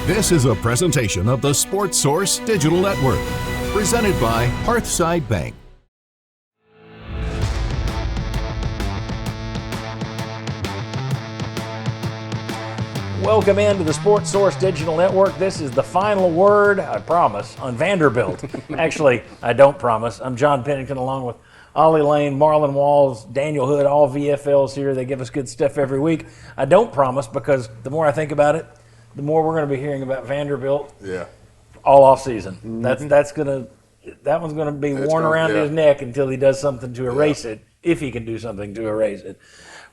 This is a presentation of the Sports Source Digital Network, presented by Hearthside Bank. Welcome into the Sports Source Digital Network. This is the final word, I promise, on Vanderbilt. Actually, I don't promise. I'm John Pennington along with Ollie Lane, Marlon Walls, Daniel Hood, all VFLs here. They give us good stuff every week. I don't promise because the more I think about it, the more we're going to be hearing about Vanderbilt all off season. Mm-hmm. That one's going to be worn around his neck until he does something to erase it, if he can do something to erase it.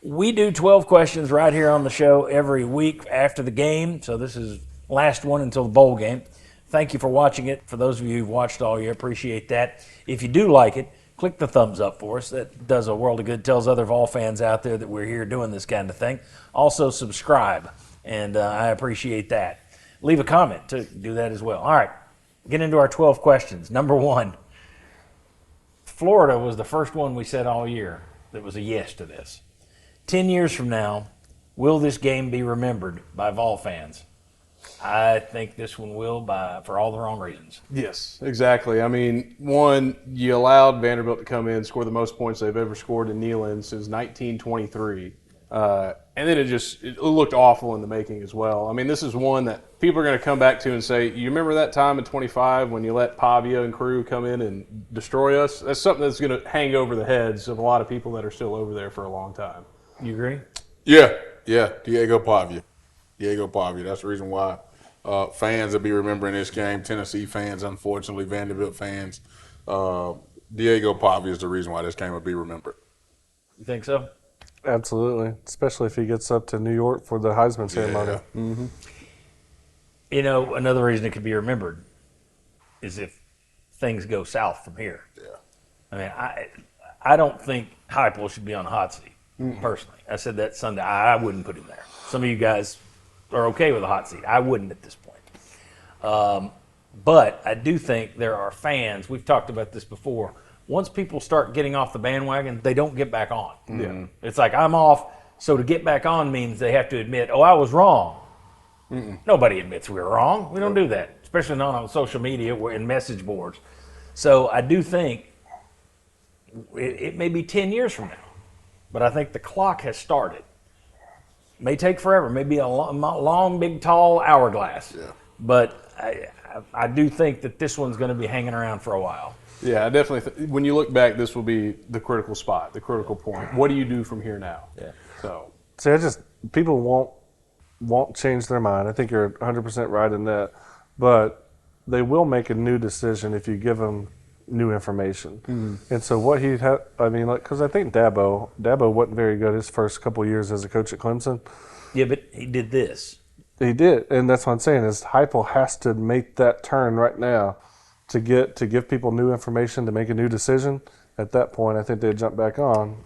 We do 12 questions right here on the show every week after the game, so this is last one until the bowl game. Thank you for watching it. For those of you who've watched all year, appreciate that. If you do like it, click the thumbs up for us. That does a world of good. Tells other Vol fans out there that we're here doing this kind of thing. Also, subscribe, and I appreciate that. Leave a comment, to do that as well. All right, get into our 12 questions. Number one, Florida was the first one we said all year that was a yes to this. 10 years from now, will this game be remembered by Vol fans? I think this one will, for all the wrong reasons. Yes, exactly. I mean, one, you allowed Vanderbilt to come in, score the most points they've ever scored in Neyland since 1923. And then it looked awful in the making as well. I mean, this is one that people are going to come back to and say, you remember that time in 25 when you let Pavia and crew come in and destroy us? That's something that's going to hang over the heads of a lot of people that are still over there for a long time. You agree? Yeah. Diego Pavia. That's the reason why fans will be remembering this game. Tennessee fans, unfortunately, Vanderbilt fans. Diego Pavia is the reason why this game will be remembered. You think so? Absolutely, especially if he gets up to New York for the Heisman ceremony. Yeah. Mm-hmm. You know, another reason it could be remembered is if things go south from here. Yeah. I mean, I don't think Heupel should be on the hot seat, personally. I said that Sunday. I wouldn't put him there. Some of you guys are okay with a hot seat. I wouldn't at this point. But I do think there are fans, we've talked about this before, once people start getting off the bandwagon, they don't get back on. Yeah. It's like, I'm off, so to get back on means they have to admit, I was wrong. Nobody admits we were wrong. We don't do that, especially not on social media or in message boards. So I do think it may be 10 years from now, but I think the clock has started. May take forever, maybe a long, big, tall hourglass. Yeah. But I do think that this one's going to be hanging around for a while. Yeah, I definitely. When you look back, this will be the critical spot, the critical point. What do you do from here now? Yeah. So, People won't change their mind. I think you're 100% right in that, but they will make a new decision if you give them new information. And so what he had, because I think Dabo wasn't very good his first couple of years as a coach at Clemson. Yeah, but he did this. He did, and that's what I'm saying is Heupel has to make that turn right now to give people new information to make a new decision. At that point, I think they'd jump back on.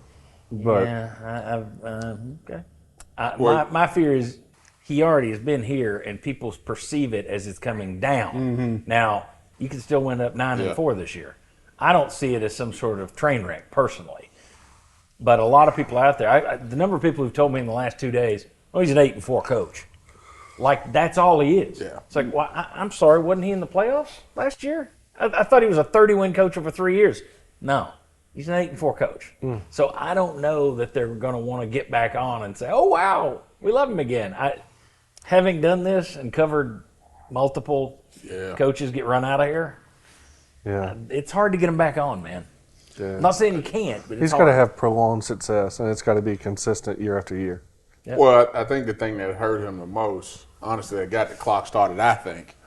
But Okay. My fear is he already has been here, and people perceive it as it's coming down. Now, you can still end up 9-4 this year. I don't see it as some sort of train wreck, personally. But a lot of people out there, the number of people who've told me in the last 2 days, he's an 8-4 coach. Like, that's all he is. Yeah. It's like, well, I'm sorry, wasn't he in the playoffs last year? I thought he was a 30-win coach over 3 years. No, he's an 8-4 coach. So I don't know that they're going to want to get back on and say, oh, wow, we love him again. Having done this and covered multiple coaches get run out of here, it's hard to get them back on, man. Yeah. I'm not saying you can't, but he's got to have prolonged success, and it's got to be consistent year after year. Yep. Well, I think the thing that hurt him the most, honestly, that got the clock started, I think,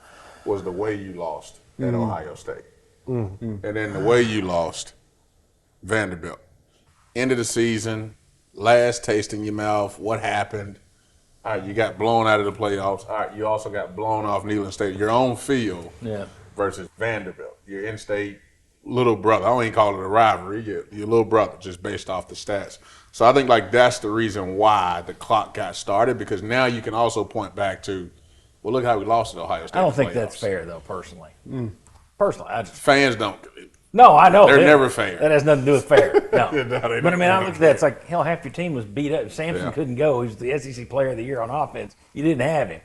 was the way you lost at Ohio State. And then the way you lost Vanderbilt. End of the season, last taste in your mouth, what happened? All right, you got blown out of the playoffs. All right, you also got blown off Neyland State, your own field versus Vanderbilt, your in-state little brother. I don't even call it a rivalry. Your little brother, just based off the stats. So I think that's the reason why the clock got started, because now you can also point back to, well, look how we lost at Ohio State. I don't think that's fair, though, personally. Personally, I just fans don't. No, I know. They're never fair. That has nothing to do with fair. No. No, But, I mean, I look at that. It's like, hell, half your team was beat up. Samson couldn't go. He was the SEC Player of the Year on offense. You didn't have him.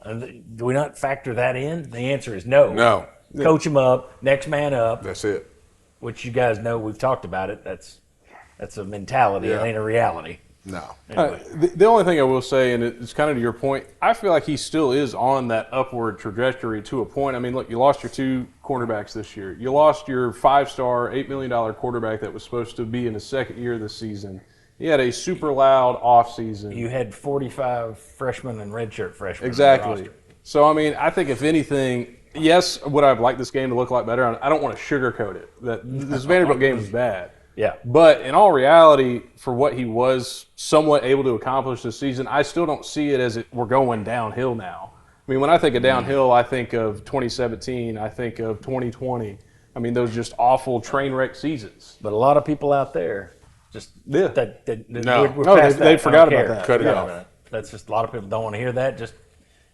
Do we not factor that in? The answer is no. No. Coach them up, next man up, That's it. which you guys know we've talked about it. That's a mentality. Yeah. It ain't a reality. No. Anyway. The only thing I will say, and it's kind of to your point, I feel like he still is on that upward trajectory to a point. I mean, look, you lost your 2 cornerbacks this year. You lost your 5-star, $8 million quarterback that was supposed to be in his second year this season. He had a super loud offseason. You had 45 freshmen and redshirt freshmen. Exactly. On the roster. So, I mean, I think if anything, yes, would I have liked this game to look a lot better? I don't want to sugarcoat it. That this Vanderbilt game was bad. Yeah. But in all reality, for what he was somewhat able to accomplish this season, I still don't see it as we're going downhill now. I mean, when I think of downhill, I think of 2017. I think of 2020. I mean, those just awful train wreck seasons. But a lot of people out there just Yeah. No. we're No, past they that. forgot I don't about care. that. Cut it Yeah. off. That's just a lot of people don't want to hear that. Just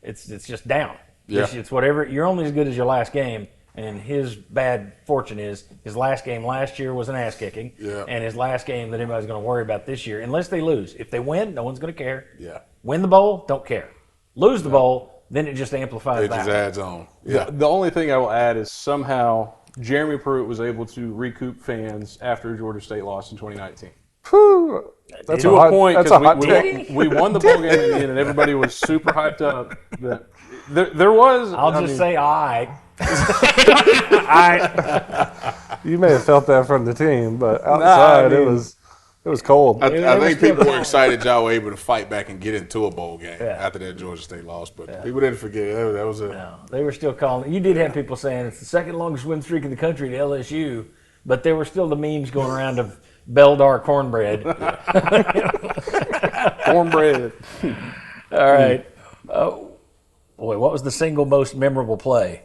it's just down. Yeah. It's whatever. You're only as good as your last game. And his bad fortune is his last game last year was an ass kicking. Yeah. And his last game that anybody's going to worry about this year, unless they lose. If they win, no one's going to care. Yeah. Win the bowl, don't care. Lose the bowl, then it just amplifies It that. just adds on. Yeah. The only thing I will add is somehow Jeremy Pruitt was able to recoup fans after Georgia State lost in 2019. Whew, that's To a point, That's a hot because take. we won the bowl game in the end, and everybody was super hyped up. That there was. I'll I just mean, say I. You may have felt that from the team, but outside I mean- it was cold. I was think still people were close. excited y'all were able to fight back and get into a bowl game Yeah. after that Georgia State loss. But people didn't forget that was a No, they were still calling. You did have people saying it's the second longest win streak in the country to LSU, but there were still the memes going around of Beldar cornbread. cornbread. All right. Boy, what was the single most memorable play?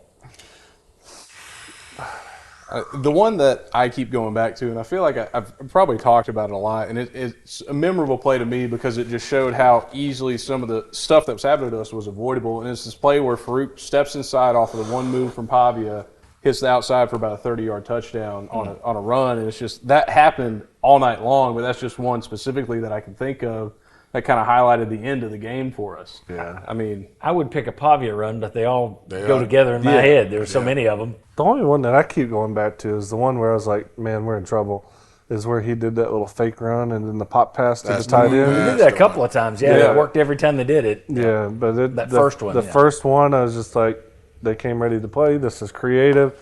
The one that I keep going back to, and I feel like I've probably talked about it a lot, and it's a memorable play to me because it just showed how easily some of the stuff that was happening to us was avoidable. And it's this play where Farouk steps inside off of the one move from Pavia, hits the outside for about a 30-yard touchdown on a run, and it's just that happened all night long. But that's just one specifically that I can think of that kind of highlighted the end of the game for us. Yeah. I mean, I would pick a Pavia run, but they all They go are. together in my head. There's so many of them. The only one that I keep going back to is the one where I was like, man, we're in trouble. Is where he did that little fake run and then the pop pass to That's the tight the one, end. They man. did that a couple of times. Yeah, Yeah. it worked every time they did it. Yeah, but That first one, the yeah. first one, I was just like, they came ready to play. This is creative.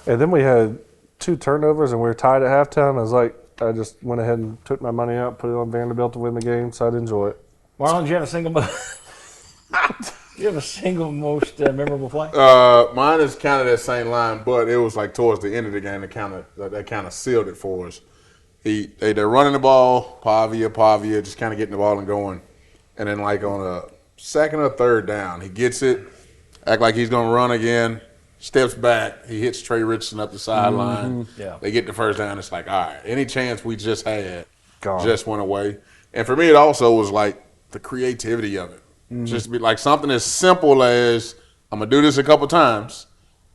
And then we had 2 turnovers and we were tied at halftime. I was like, I just went ahead and took my money out, put it on Vanderbilt to win the game, so I'd enjoy it. Marlon, do you have a single most memorable play? mine is kind of that same line, but it was like towards the end of the game that kind of sealed it for us. They're running the ball, Pavia, just kind of getting the ball and going, and then like on a second or third down, he gets it, act like he's gonna run again, steps back, he hits Trey Richardson up the sideline. Yeah. They get the first down. It's like, all right, any chance we just had Gone. just went away. And for me, it also was like the creativity of it. Just to be like something as simple as I'm gonna do this a couple times.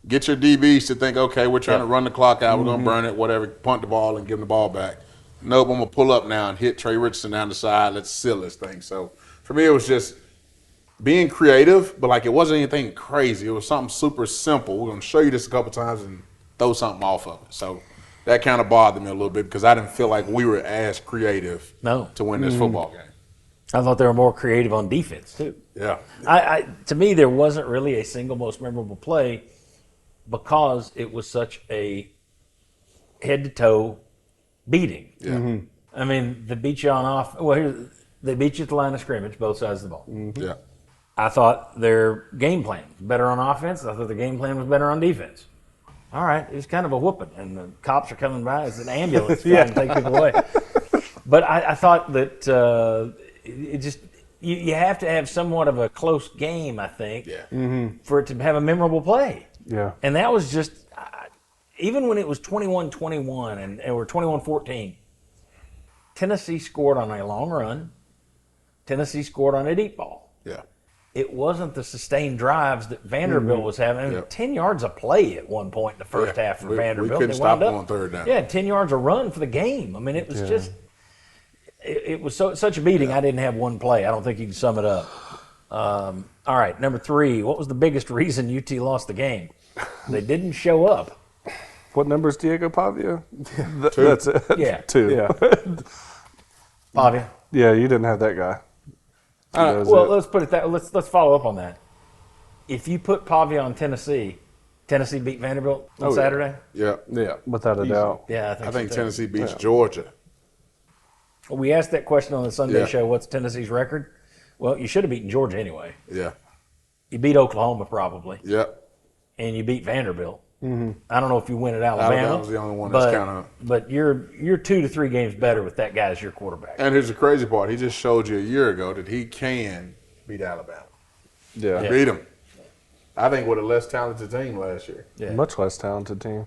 Get your DBs to think, okay, we're trying to run the clock out, we're gonna burn it, whatever, punt the ball and give them the ball back. Nope, I'm gonna pull up now and hit Trey Richardson down the side. Let's seal this thing. So for me, it was just being creative, but like it wasn't anything crazy. It was something super simple. We're gonna show you this a couple times and throw something off of it. So that kind of bothered me a little bit because I didn't feel like we were as creative to win this football game. I thought they were more creative on defense too. Yeah. To me, there wasn't really a single most memorable play because it was such a head-to-toe beating. Yeah. I mean, they beat you on off. Well, they beat you at the line of scrimmage, both sides of the ball. Yeah. I thought their game plan was better on offense. I thought their game plan was better on defense. All right, it was kind of a whooping, and the cops are coming by. It's an ambulance trying to take people away. But I thought that it just you have to have somewhat of a close game, I think, for it to have a memorable play. Yeah. And that was just even when it was 21-21 and or 21-14, Tennessee scored on a long run. Tennessee scored on a deep ball. Yeah. It wasn't the sustained drives that Vanderbilt was having. I mean, Yep. 10 yards of play at one point in the first half for We Vanderbilt. couldn't They stop wound them up- on third down. Yeah, 10 yards a run for the game. I mean, it was just – it was such a beating. I didn't have one play. I don't think you can sum it up. All right, number 3. What was the biggest reason UT lost the game? They didn't show up. What number is Diego Pavia? 2. That's it. Yeah. 2. Yeah. Pavia. Yeah, you didn't have that guy. That was Well, it. let's put it that. Let's follow up on that. If you put Pavia on Tennessee beat Vanderbilt on Saturday. Yeah. Yeah. Without a doubt. Yeah, I think so, too. Tennessee beats Georgia. We asked that question on the Sunday Yeah. show. What's Tennessee's record? Well, you should have beaten Georgia anyway. Yeah. You beat Oklahoma probably, Yeah. and you beat Vanderbilt. Mm-hmm. I don't know if you win at Alabama. Alabama's the only one that's counting. But you're 2 to 3 games better with that guy as your quarterback. And here's the crazy part. He just showed you a year ago that he can beat Alabama. Yeah. Yeah. Beat him. I think with a less talented team last year. Yeah. Much less talented team.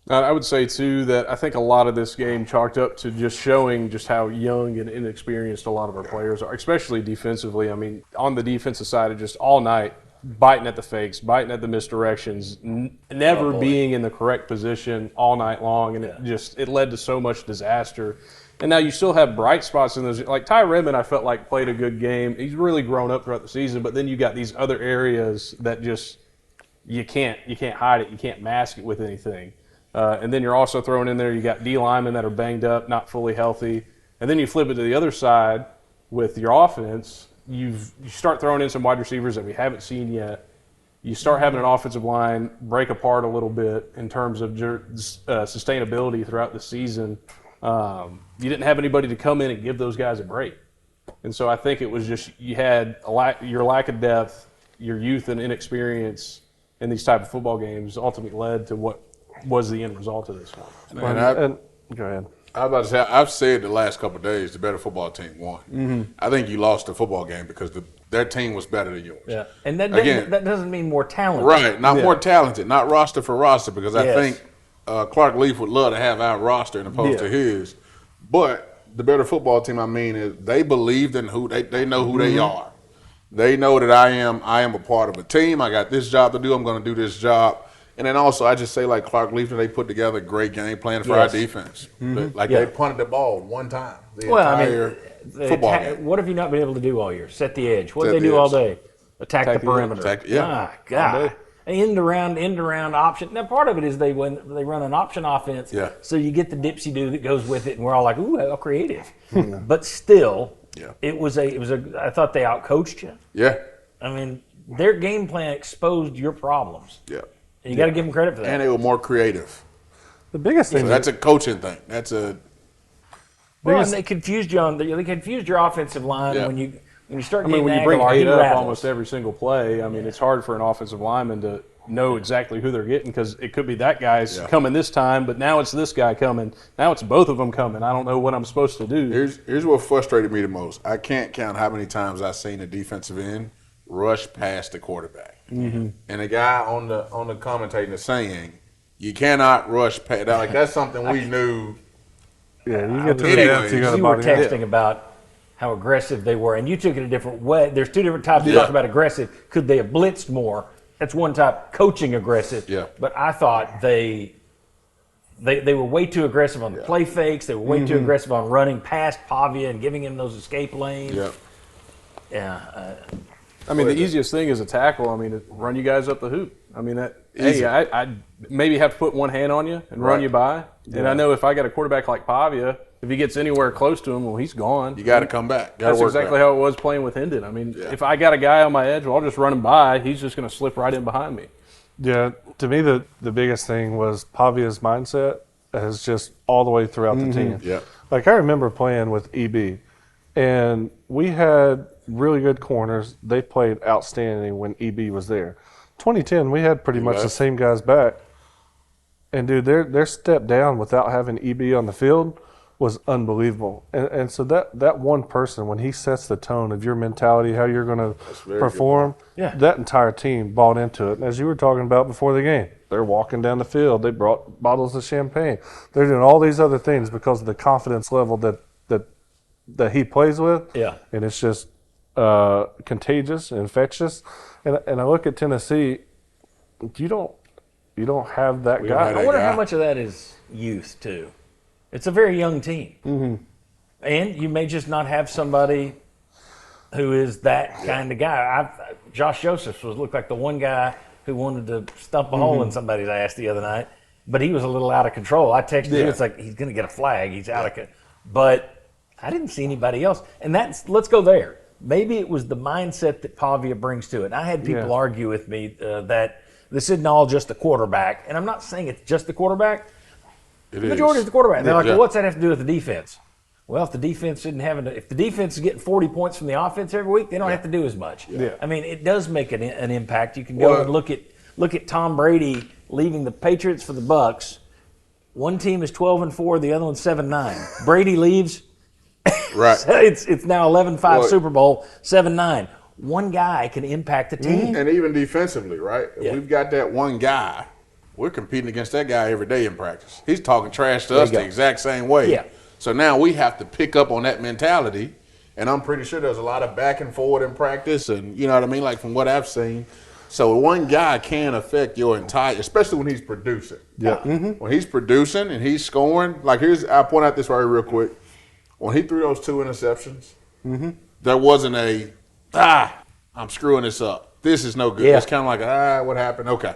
I would say, too, that I think a lot of this game chalked up to just showing just how young and inexperienced a lot of our players are, especially defensively. I mean, on the defensive side, of just all night, biting at the fakes, biting at the misdirections, never being in the correct position all night long, and it led to so much disaster. And now you still have bright spots in those. Like Ty Redmond, I felt like played a good game. He's really grown up throughout the season, but then you got these other areas that just you can't hide it, you can't mask it with anything. And then you're also throwing in there, you got D linemen that are banged up, not fully healthy. And then you flip it to the other side with your offense. You start throwing in some wide receivers that we haven't seen yet. You start having an offensive line break apart a little bit in terms of sustainability throughout the season. You didn't have anybody to come in and give those guys a break. And so I think it was just you had your lack of depth, your youth and inexperience in these type of football games ultimately led to what was the end result of this one. And Go ahead. I was about to say, I've said the last couple of days, the better football team won. Mm-hmm. I think you lost the football game because their team was better than yours. Yeah, and that doesn't mean more talented. Right, not more talented, not roster for roster, because I Yes. think Clark Leaf would love to have our roster as opposed to his. But the better football team, I mean, is they believed in who they know who they are. They know that I am a part of a team. I got this job to do. I'm going to do this job. And then also, I just say like Clark Leaf, they put together a great game plan for our defense. Like they punted the ball one time. The entire football game. What have you not been able to do all year? Set the edge. What Set did they the do all edge. day? Attack the perimeter. Yeah. God. End around option. Now, part of it is they run an option offense. Yeah. So you get the dipsy-do that goes with it, and we're all like, ooh, how creative. But still, it was I thought they outcoached you. Yeah. I mean, their game plan exposed your problems. Yeah. And you got to give them credit for that. And they were more creative. The biggest thing. So that's a coaching thing. That's a Well, and they confused you they confused your offensive line when you start. I mean, getting when you bring Aguilar, 8 he up rattles. almost every single play, I mean, it's hard for an offensive lineman to know exactly who they're getting because it could be that guy's coming this time, but now it's this guy coming. Now it's both of them coming. I don't know what I'm supposed to do. Here's what frustrated me the most. I can't count how many times I've seen a defensive end rush past the quarterback. Mm-hmm. And the guy on the commentating is saying, you cannot rush past. Like, that's something we knew. Yeah, you get to the Anyways, depth, you got to You were body texting about how aggressive they were, and you took it a different way. There's 2 different types of talk about aggressive. Could they have blitzed more? That's one type, coaching aggressive. Yeah. But I thought they were way too aggressive on the play fakes. They were way too aggressive on running past Pavia and giving him those escape lanes. Yeah. Yeah. I mean, the easiest thing is a tackle. I mean, run you guys up the hoop. I mean, I maybe have to put one hand on you and run you by. Yeah. And I know if I got a quarterback like Pavia, if he gets anywhere close to him, well, he's gone. You got to come back. That's exactly how it was playing with Hendon. I mean, if I got a guy on my edge, well, I'll just run him by. He's just going to slip right in behind me. Yeah, to me, the biggest thing was Pavia's mindset is just all the way throughout the team. Yeah. Like, I remember playing with EB, and we had really good corners. They played outstanding when EB was there. 2010, we had pretty much the same guys back. And, dude, their step down without having EB on the field was unbelievable. And so that one person, when he sets the tone of your mentality, how you're going to perform, that entire team bought into it. And as you were talking about before the game, they're walking down the field. They brought bottles of champagne. They're doing all these other things because of the confidence level that he plays with. Yeah. And it's just contagious and infectious. And I look at Tennessee, you don't have that guy. I wonder how much of that is youth, too. It's a very young team. Mm-hmm. And you may just not have somebody who is that kind of guy. Josh Josephs looked like the one guy who wanted to stump a hole in somebody's ass the other night, but he was a little out of control. I texted you, it's like he's going to get a flag. He's out of control. But I didn't see anybody else. And let's go there. Maybe it was the mindset that Pavia brings to it. And I had people argue with me that this isn't all just the quarterback. And I'm not saying it's just the quarterback. The majority is the quarterback. And they're like, well, what's that have to do with the defense? Well, if the defense if the defense is getting 40 points from the offense every week, they don't have to do as much. Yeah. I mean, it does make an impact. You can go and look at Tom Brady leaving the Patriots for the Bucks. One team is 12-4, the other one's 7-9. Brady leaves. Right. So it's now 11-5 Super Bowl, 7-9. One guy can impact the team. And even defensively, right? If Yeah. we've got that one guy, we're competing against that guy every day in practice. He's talking trash to us the exact same way. Yeah. So now we have to pick up on that mentality, and I'm pretty sure there's a lot of back and forward in practice, and you know what I mean, like from what I've seen. So one guy can affect your entire, especially when he's producing. Yeah. When he's producing and he's scoring, like I'll point out this right real quick. When he threw those 2 interceptions, there wasn't I'm screwing this up. This is no good. Yeah. It's kind of like, what happened? Okay.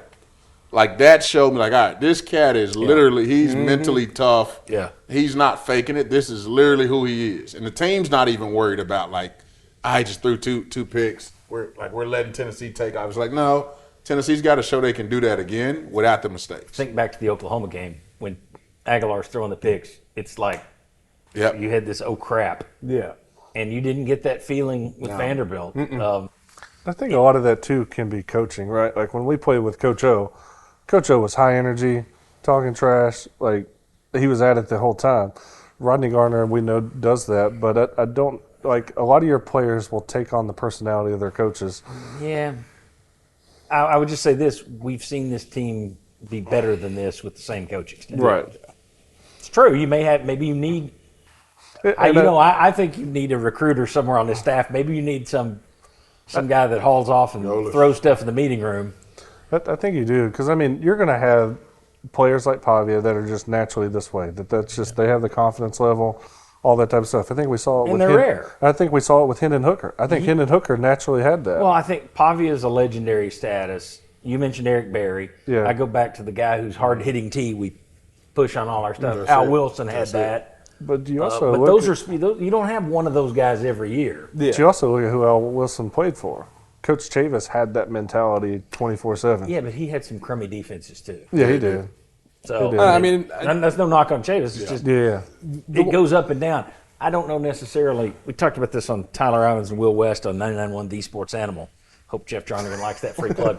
Like that showed me, like, all right, this cat is literally, he's mentally tough. Yeah. He's not faking it. This is literally who he is. And the team's not even worried about, like, I just threw two picks. We're letting Tennessee take off. It's like, no, Tennessee's got to show they can do that again without the mistakes. Think back to the Oklahoma game when Aguilar's throwing the picks. It's like you had this crap. Yeah. And you didn't get that feeling with Vanderbilt. I think a lot of that, too, can be coaching, right? Like when we played with Coach O was high energy, talking trash. Like he was at it the whole time. Rodney Garner, we know, does that. But I don't – like a lot of your players will take on the personality of their coaches. Yeah. I would just say this. We've seen this team be better than this with the same coaching staff. Right. It's true. You may have – maybe you need – I think you need a recruiter somewhere on this staff. Maybe you need some guy that hauls off and throws stuff in the meeting room. I think you do because, I mean, you're going to have players like Pavia that are just naturally this way. That's just they have the confidence level, all that type of stuff. I think we saw it And they're rare. I think we saw it with Hendon Hooker. I think Hendon Hooker naturally had that. Well, I think Pavia is a legendary status. You mentioned Eric Berry. Yeah. I go back to the guy who's hard-hitting T. We push on all our stuff. Al Wilson had that. But you also but you don't have one of those guys every year. Yeah. But you also look at who Al Wilson played for. Coach Chavis had that mentality 24/7. Yeah, but he had some crummy defenses too. Yeah, he did. So that's no knock on Chavis. It's just it goes up and down. I don't know necessarily. We talked about this on Tyler Evans and Will West on 99.1 The Sports Animal. Hope Jeff Jarnigan likes that free plug.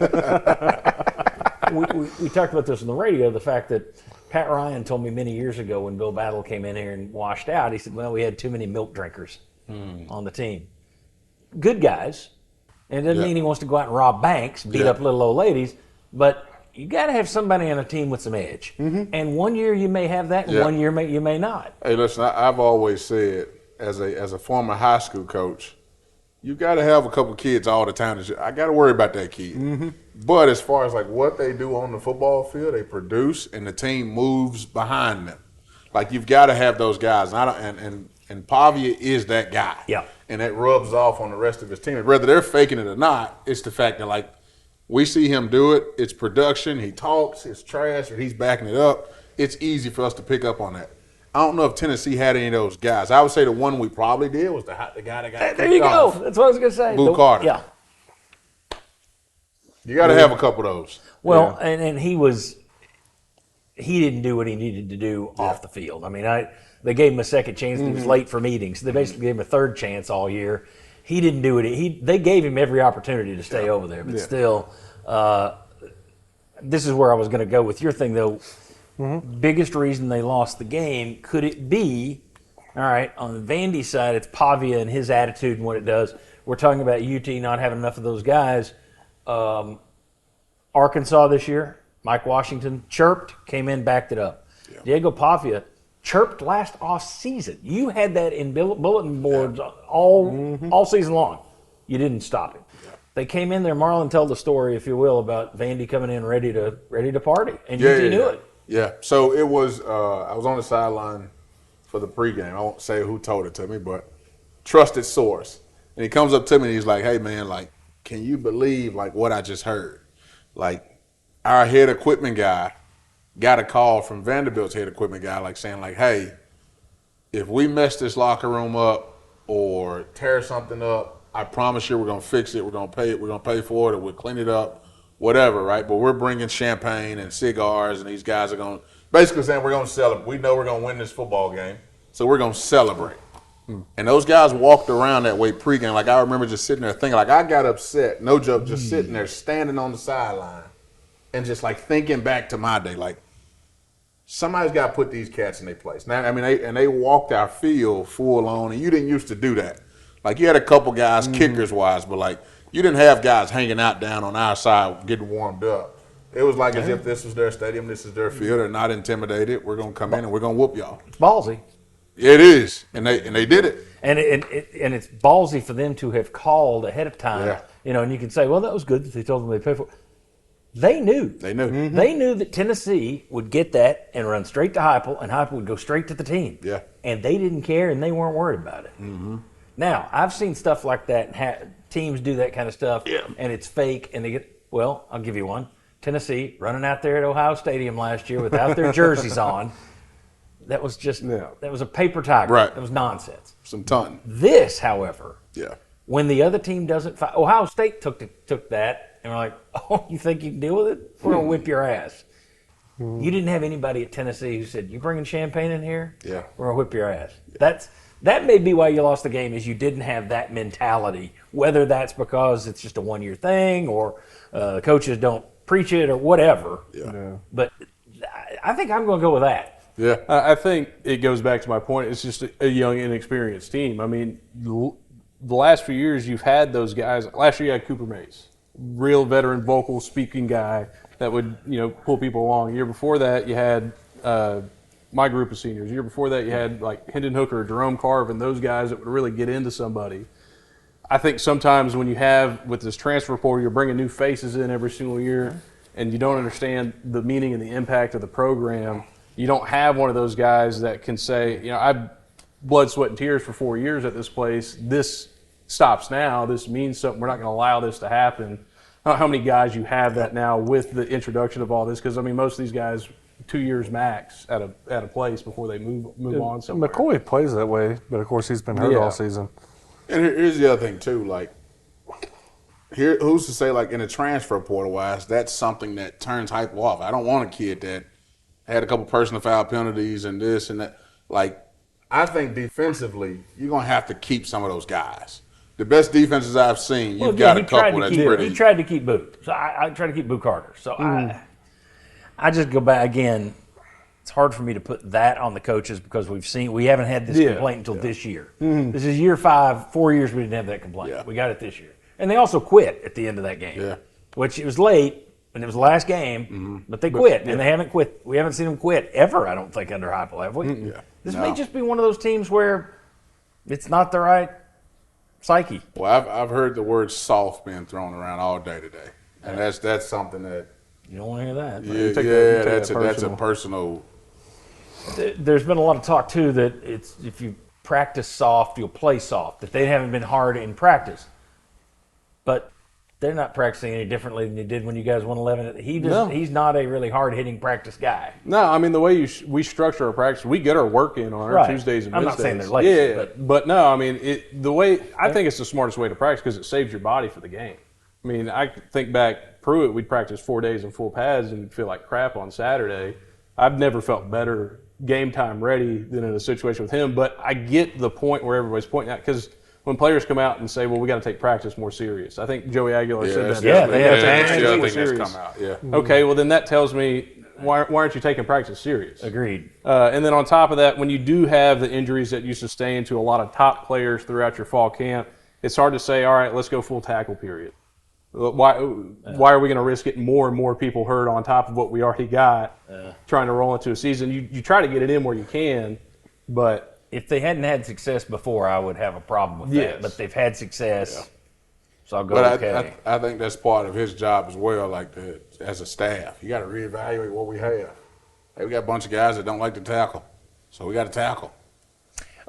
we talked about this on the radio. The fact that Pat Ryan told me many years ago when Bill Battle came in here and washed out, he said, "Well, we had too many milk drinkers on the team. Good guys." And it doesn't mean he wants to go out and rob banks, beat up little old ladies, but you got to have somebody on a team with some edge. And one year you may have that, and one year you may not. Hey, listen, I've always said, as a former high school coach, you got to have a couple kids all the time. I got to worry about that kid. But as far as like what they do on the football field, they produce, and the team moves behind them. Like you've got to have those guys, and Pavia is that guy. Yeah. And that rubs off on the rest of his team. Whether they're faking it or not, it's the fact that, like, we see him do it. It's production. He talks. It's trash, or he's backing it up. It's easy for us to pick up on that. I don't know if Tennessee had any of those guys. I would say the one we probably did was the guy that got There you go. That's what I was going to say. Boo Carter. Yeah. You got to have a couple of those. Well, and he didn't do what he needed to do off the field. I mean, they gave him a second chance. He was late for meetings. They basically gave him a third chance all year. He didn't do it. They gave him every opportunity to stay over there. But still, this is where I was going to go with your thing, though. Biggest reason they lost the game, could it be, all right, on Vandy's side, it's Pavia and his attitude and what it does. We're talking about UT not having enough of those guys. Arkansas this year, Mike Washington chirped, came in, backed it up. Yeah. Diego Pavia chirped last off season. You had that in bulletin boards all season long. You didn't stop him. Yeah. They came in there. Marlon, tell the story, if you will, about Vandy coming in ready to party, and UT knew it. Yeah. So it was. I was on the sideline for the pregame. I won't say who told it to me, but trusted source. And he comes up to me and he's like, hey, man, like, can you believe, like, what I just heard? Like, our head equipment guy got a call from Vanderbilt's head equipment guy, like, saying, like, hey, if we mess this locker room up or tear something up, I promise you we're going to fix it. We're going to pay it. We're going to pay for it, or we'll clean it up, whatever, right? But we're bringing champagne and cigars, and these guys are going to basically saying we're going to celebrate. We know we're going to win this football game, so we're going to celebrate. And those guys walked around that way pregame. Like, I remember just sitting there thinking, like, I got upset, no joke, just sitting there, standing on the sideline, and just, like, thinking back to my day, like, somebody's got to put these cats in their place. Now, I mean, they walked our field full on, and you didn't used to do that. Like, you had a couple guys, kickers-wise, but, like, you didn't have guys hanging out down on our side getting warmed up. It was like as if this was their stadium, this is their field. They're not intimidated. We're going to come in and we're going to whoop y'all. It's ballsy. It is, and they did it. And it's ballsy for them to have called ahead of time. Yeah. You know, and you can say, well, that was good that they told them they paid for it. They knew. They knew. They knew that Tennessee would get that and run straight to Heupel, and Heupel would go straight to the team. Yeah. And they didn't care, and they weren't worried about it. Now, I've seen stuff like that, and teams do that kind of stuff, and it's fake, and they get, well, I'll give you one. Tennessee running out there at Ohio Stadium last year without their jerseys on. That was just, that was a paper tiger. Right. That was nonsense. Some ton. This, however, Yeah. when the other team doesn't fight, Ohio State took that, and we're like, oh, you think you can deal with it? We're going to whip your ass. You didn't have anybody at Tennessee who said, you bringing champagne in here? Yeah. We're going to whip your ass. That may be why you lost the game, is you didn't have that mentality, whether that's because it's just a one-year thing or the coaches don't preach it or whatever. Yeah. But I think I'm going to go with that. Yeah. I think it goes back to my point. It's just a young, inexperienced team. I mean, the last few years you've had those guys. Last year you had Cooper Mays, real veteran vocal speaking guy that would, pull people along. The year before that you had my group of seniors. The year before that you had like Hendon Hooker, Jerome Carve, and those guys that would really get into somebody. I think sometimes when you have, with this transfer portal, you're bringing new faces in every single year, and you don't understand the meaning and the impact of the program. You don't have one of those guys that can say, I've blood, sweat, and tears for 4 years at this place. This stops now. This means something. We're not going to allow this to happen. I don't know how many guys you have that now with the introduction of all this, because, most of these guys, 2 years max at a place before they move on somewhere. McCoy plays that way, but, of course, he's been hurt all season. And here's the other thing, too. Like, who's to say, like, in a transfer portal-wise, that's something that turns hype off. I don't want a kid that had a couple personal foul penalties and this and that. Like, I think defensively, you're going to have to keep some of those guys. The best defenses I've seen, you've got a couple that's pretty. He tried to keep Boot. So I tried to keep Boot Carter. So I just go back again. It's hard for me to put that on the coaches because we haven't had this complaint until this year. This is year 5, 4 years we didn't have that complaint. Yeah. We got it this year. And they also quit at the end of that game, which it was late, and it was the last game, but they quit, and they haven't quit. We haven't seen them quit ever, I don't think, under Heupel, have we? This may just be one of those teams where it's not the right psyche. Well, I've heard the word soft being thrown around all day today, and that's something that you don't want to hear that. That's a personal. There's been a lot of talk too that it's if you practice soft, you'll play soft. That they haven't been hard in practice, but they're not practicing any differently than you did when you guys won 11. He's not a really hard-hitting practice guy. No, the way we structure our practice, we get our work in on our Tuesdays and Wednesdays. I'm not saying they're lazy. But no, the way I think it's the smartest way to practice because it saves your body for the game. I think back Pruitt, we'd practice 4 days in full pads and feel like crap on Saturday. I've never felt better game time ready than in a situation with him, but I get the point where everybody's pointing out because when players come out and say, well, we got to take practice more serious. I think Joey Aguilar said that. That's come out. Yeah. Okay, well, then that tells me, why aren't you taking practice serious? Agreed. And then on top of that, when you do have the injuries that you sustain to a lot of top players throughout your fall camp, it's hard to say, all right, let's go full tackle period. Why are we going to risk getting more and more people hurt on top of what we already got trying to roll into a season? You try to get it in where you can, but if they hadn't had success before, I would have a problem with that. But they've had success, so I'll go okay. I think that's part of his job as well, like as a staff. You got to reevaluate what we have. Hey, we got a bunch of guys that don't like to tackle, so we got to tackle.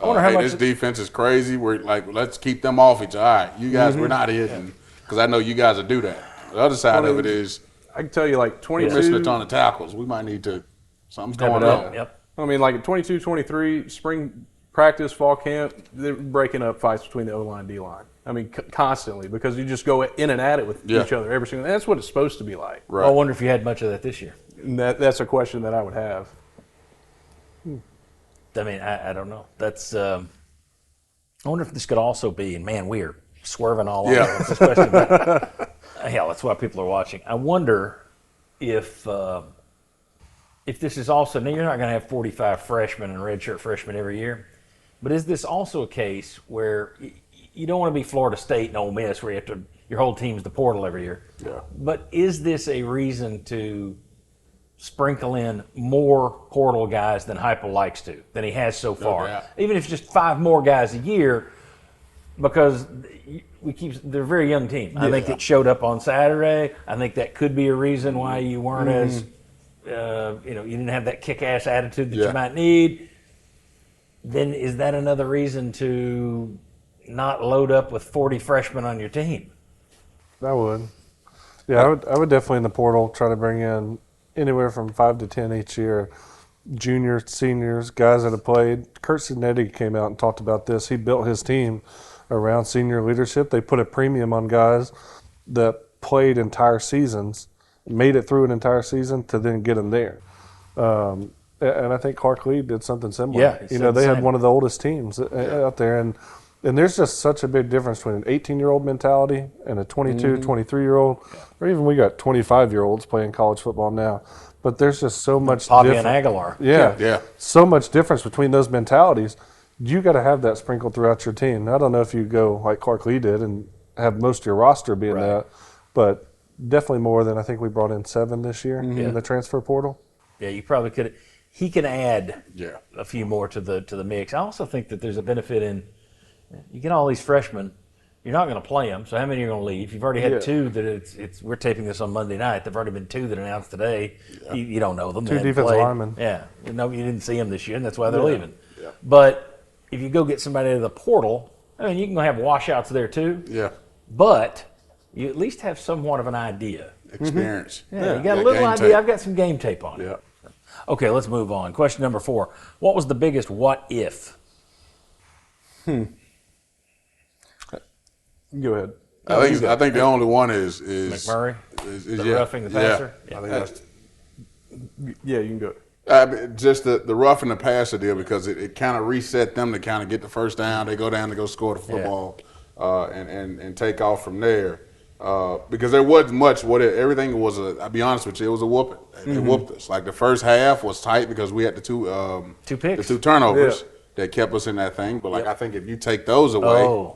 wonder how hey, much this defense is crazy. We're like, let's keep them off each other. All right, you guys, we're not hitting because I know you guys will do that. The other side of it is I can tell you like we're 22. missing a ton of tackles. We might need to something's going on. Yep. I mean, like 22, 23, spring practice, fall camp, they're breaking up fights between the O-line, D-line. I mean, constantly because you just go in and at it with each other every single. That's what it's supposed to be like. Right. Well, I wonder if you had much of that this year. And that's a question that I would have. I mean, I don't know. That's. I wonder if this could also be. And man, we are swerving all over with this question. But, hell, that's why people are watching. I wonder if this is also. Now you're not going to have 45 freshmen and redshirt freshmen every year, but is this also a case where you don't want to be Florida State and Ole Miss, where you have to your whole team's the portal every year? Yeah. But is this a reason to sprinkle in more portal guys than Heupel likes to, than he has so far? doubt. Even if it's just 5 more guys a year, because they're a very young team. I think it showed up on Saturday. I think that could be a reason why you weren't as, you didn't have that kick-ass attitude that you might need. Then is that another reason to not load up with 40 freshmen on your team? I would. Yeah, I would definitely in the portal try to bring in anywhere from 5 to 10 each year. Juniors, seniors, guys that have played. Kurt Signetti came out and talked about this. He built his team around senior leadership. They put a premium on guys that played entire seasons, made it through an entire season to then get them there. And I think Clark Lee did something similar. Yeah, they had one of the oldest teams out there. And there's just such a big difference between an 18-year-old mentality and a 22, 23-year-old, or even we got 25-year-olds playing college football now. But there's just so much Fabian Aguilar. Yeah. So much difference between those mentalities. You got to have that sprinkled throughout your team. I don't know if you go like Clark Lee did and have most of your roster being that, but definitely more than I think we brought in 7 this year in the transfer portal. Yeah, you probably could. He can add Yeah. a few more to the mix. I also think that there's a benefit in you get all these freshmen. You're not going to play them, so how many are going to leave? You've already had 2 that it's. We're taping this on Monday night. There've already been 2 that announced today. Yeah. You don't know them. 2 defensive linemen. Yeah, you didn't see them this year, and that's why they're leaving. Yeah. But if you go get somebody out of the portal, I mean, you can have washouts there too. Yeah. But you at least have somewhat of an idea. Experience. Yeah, you got a little idea. Tape. I've got some game tape on it. Yeah. Okay, let's move on. Question number 4. What was the biggest what if? Go ahead. I think the only one is McMurray? Is The roughing the passer? Yeah. I think that's Yeah, you can go. just the roughing the passer deal because it kind of reset them to kind of get the first down. They go down to go score the football and take off from there. Because there wasn't much. Everything was I'll be honest with you, it was a whooping. They whooped us. Like the first half was tight because we had the 2 picks. the 2 turnovers that kept us in that thing. But I think if you take those away,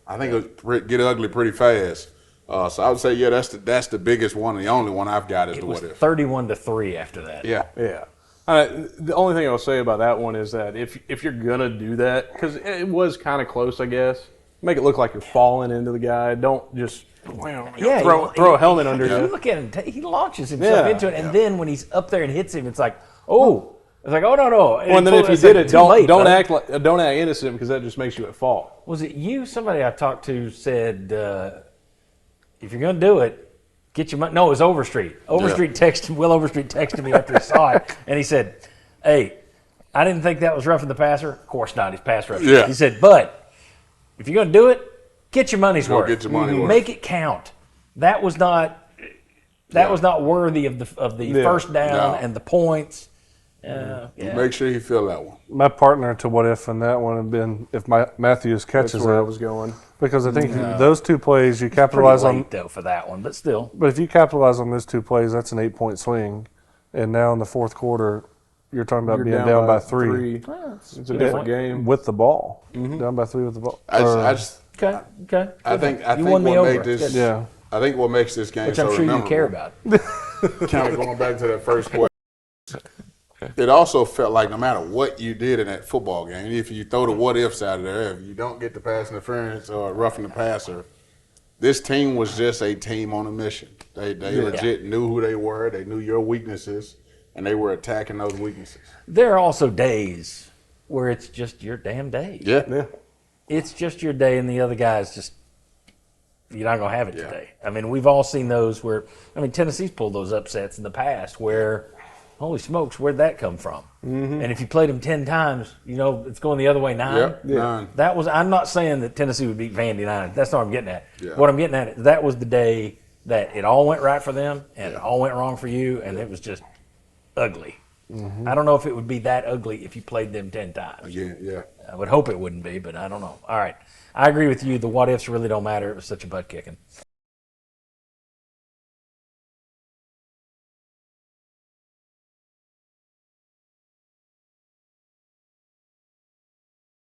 I think it would get ugly pretty fast. So I would say, that's the biggest one. The only one I've got is the what if. 31-3 after that. Yeah. Yeah. The only thing I'll say about that one is that if you're gonna do that, because it was kind of close, I guess, make it look like you're falling into the guy. Don't just throw a helmet under you. You look at him; he launches himself into it, and then when he's up there and hits him, it's like, oh no. And then if you did it, don't act innocent because that just makes you at fault. Was it you? Somebody I talked to said, if you're gonna do it, get your money. No, it was Overstreet. Will Overstreet texted me after he saw it, and he said, "Hey, I didn't think that was roughing the passer. Of course not. He's pass rushing." Yeah. He said, "But if you're gonna do it, get your money's worth. Get your money worth. Make it count." That was not worthy of the first down and the points. Make sure you feel that one. My partner to what if and that one had been if Matthews catches That's where I it. was going. Because I think those 2 plays you capitalize Pretty on. late, though, for that one, but still. But if you capitalize on those 2 plays, that's an 8-point swing. And now in the fourth quarter, you're talking about You're being down by 3 It's a different game. with the ball. Down by 3 with the ball. Okay. I think You won me what over. made this. Yeah. I think what makes this game Which so I'm sure you memorable, care about. kind of going back to that first question. It also felt like no matter what you did in that football game, if you throw the what ifs out of there, if you don't get the pass interference or roughing the passer, this team was just a team on a mission. They legit knew who they were. They knew your weaknesses, and they were attacking those weaknesses. There are also days where it's just your damn day. Yeah. Yeah. It's just your day, and the other guy's just, you're not going to have it Yeah. today. I mean, we've all seen those where, Tennessee's pulled those upsets in the past where, holy smokes, where'd that come from? Mm-hmm. And if you played them 10 times, it's going the other way 9. Yep. 9. That was, I'm not saying that Tennessee would beat Vandy 9. That's not what I'm getting at. Yeah. What I'm getting at is that was the day that it all went right for them and it all went wrong for you, and it was just ugly. Mm-hmm. I don't know if it would be that ugly if you played them 10 times. Again, yeah. I would hope it wouldn't be, but I don't know. All right. I agree with you. The what ifs really don't matter. It was such a butt kicking.